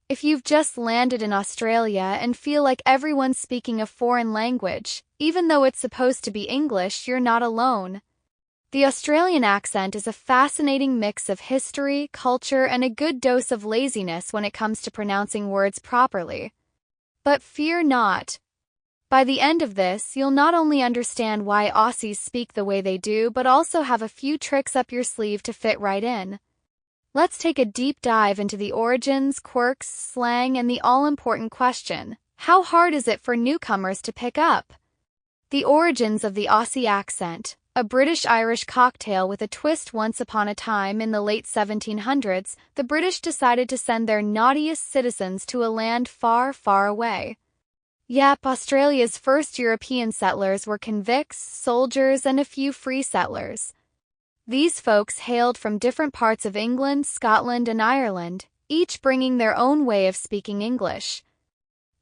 If you've just landed in Australia and feel like everyone's speaking a foreign language, even though it's supposed to be English, you're not alone. The Australian accent is a fascinating mix of history, culture, and a good dose of laziness when it comes to pronouncing words properly. But fear not. By the end of this, you'll not only understand why Aussies speak the way they do, but also have a few tricks up your sleeve to fit right in. Let's take a deep dive into the origins, quirks, slang, and the all-important question: how hard is it for newcomers to pick up? The origins of the Aussie accent, a British-Irish cocktail with a twist. Once upon a time in the late 1700s, the British decided to send their naughtiest citizens to a land far, far away. Yep, Australia's first European settlers were convicts, soldiers, and a few free settlers. These folks hailed from different parts of England, Scotland, and Ireland, each bringing their own way of speaking English.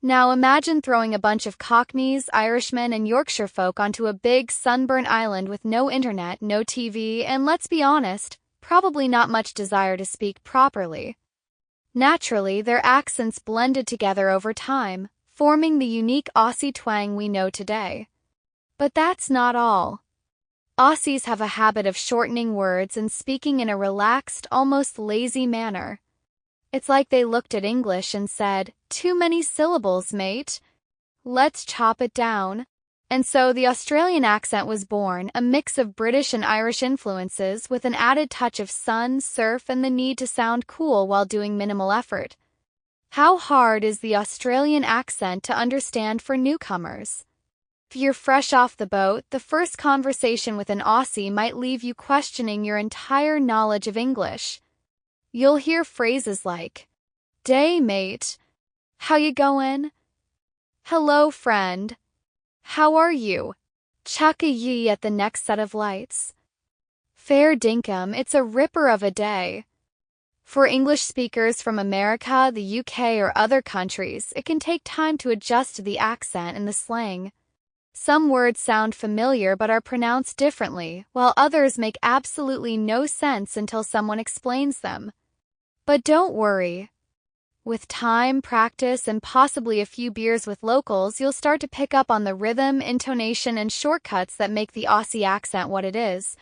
Now imagine throwing a bunch of Cockneys, Irishmen, and Yorkshire folk onto a big, sunburnt island with no internet, no TV, and let's be honest, probably not much desire to speak properly. Naturally, their accents blended together over time, forming the unique Aussie twang we know today. But that's not all. Aussies have a habit of shortening words and speaking in a relaxed, almost lazy manner. It's like they looked at English and said, "Too many syllables, mate. Let's chop it down." And so the Australian accent was born, a mix of British and Irish influences with an added touch of sun, surf, and the need to sound cool while doing minimal effort. How hard is the Australian accent to understand for newcomers? If you're fresh off the boat, the first conversation with an Aussie might leave you questioning your entire knowledge of English. You'll hear phrases like, "Day, mate. How you goin'? Hello, friend. How are you? Chucka ye at the next set of lights. Fair dinkum, it's a ripper of a day." For English speakers from America, the UK, or other countries, it can take time to adjust to the accent and the slang. Some words sound familiar but are pronounced differently, while others make absolutely no sense until someone explains them. But don't worry. With time, practice, and possibly a few beers with locals, you'll start to pick up on the rhythm, intonation, and shortcuts that make the Aussie accent what it is.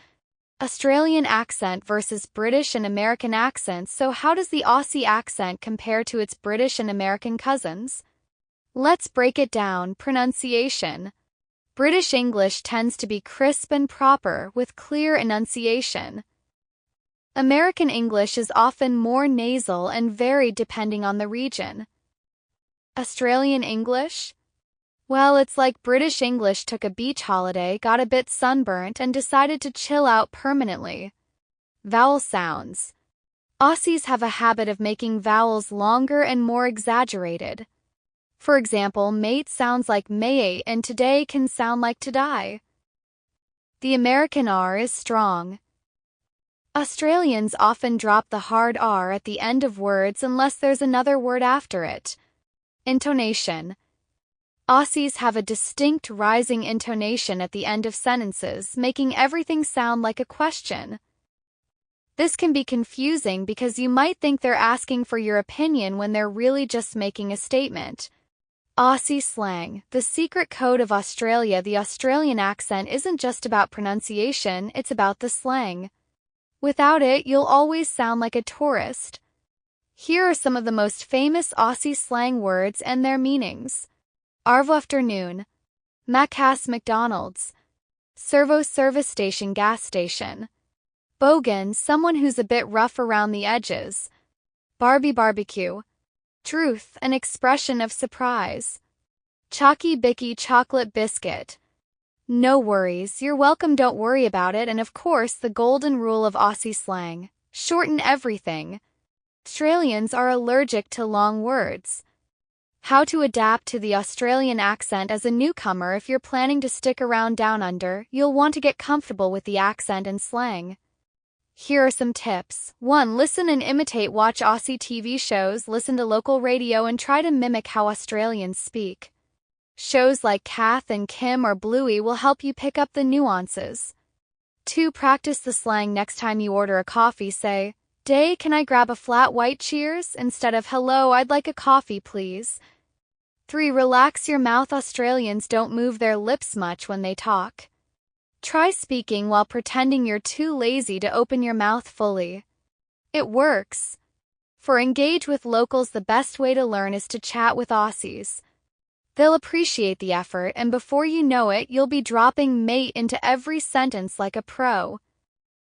Australian accent versus British and American accents. So how does the Aussie accent compare to its British and American cousins? Let's break it down. Pronunciation. British English tends to be crisp and proper, with clear enunciation. American English is often more nasal and varied depending on the region. Australian English? Well, it's like British English took a beach holiday, got a bit sunburnt, and decided to chill out permanently. Vowel sounds. Aussies have a habit of making vowels longer and more exaggerated. For example, mate sounds like may and today can sound like to die. The American R is strong. Australians often drop the hard R at the end of words unless there's another word after it. Intonation. Aussies have a distinct rising intonation at the end of sentences, making everything sound like a question. This can be confusing because you might think they're asking for your opinion when they're really just making a statement. Aussie slang, the secret code of Australia. The Australian accent isn't just about pronunciation, it's about the slang. Without it, you'll always sound like a tourist. Here are some of the most famous Aussie slang words and their meanings. Arvo afternoon, Maccas McDonald's, servo service station gas station. Bogan, someone who's a bit rough around the edges. Barbie barbecue, truth, an expression of surprise. Chalky bicky chocolate biscuit. No worries, you're welcome, don't worry about it. And of course, the golden rule of Aussie slang: shorten everything. Australians are allergic to long words. How to adapt to the Australian accent as a newcomer. If you're planning to stick around down under, you'll want to get comfortable with the accent and slang. Here are some tips. 1. Listen and imitate. Watch Aussie TV shows, listen to local radio, and try to mimic how Australians speak. Shows like Kath and Kim or Bluey will help you pick up the nuances. 2. Practice the slang. Next time you order a coffee, say, Day, can I grab a flat white cheers instead of hello, I'd like a coffee, please. 3. Relax your mouth. Australians don't move their lips much when they talk. Try speaking while pretending you're too lazy to open your mouth fully. It works. For engage with locals, the best way to learn is to chat with Aussies. They'll appreciate the effort, and before you know it, you'll be dropping mate into every sentence like a pro.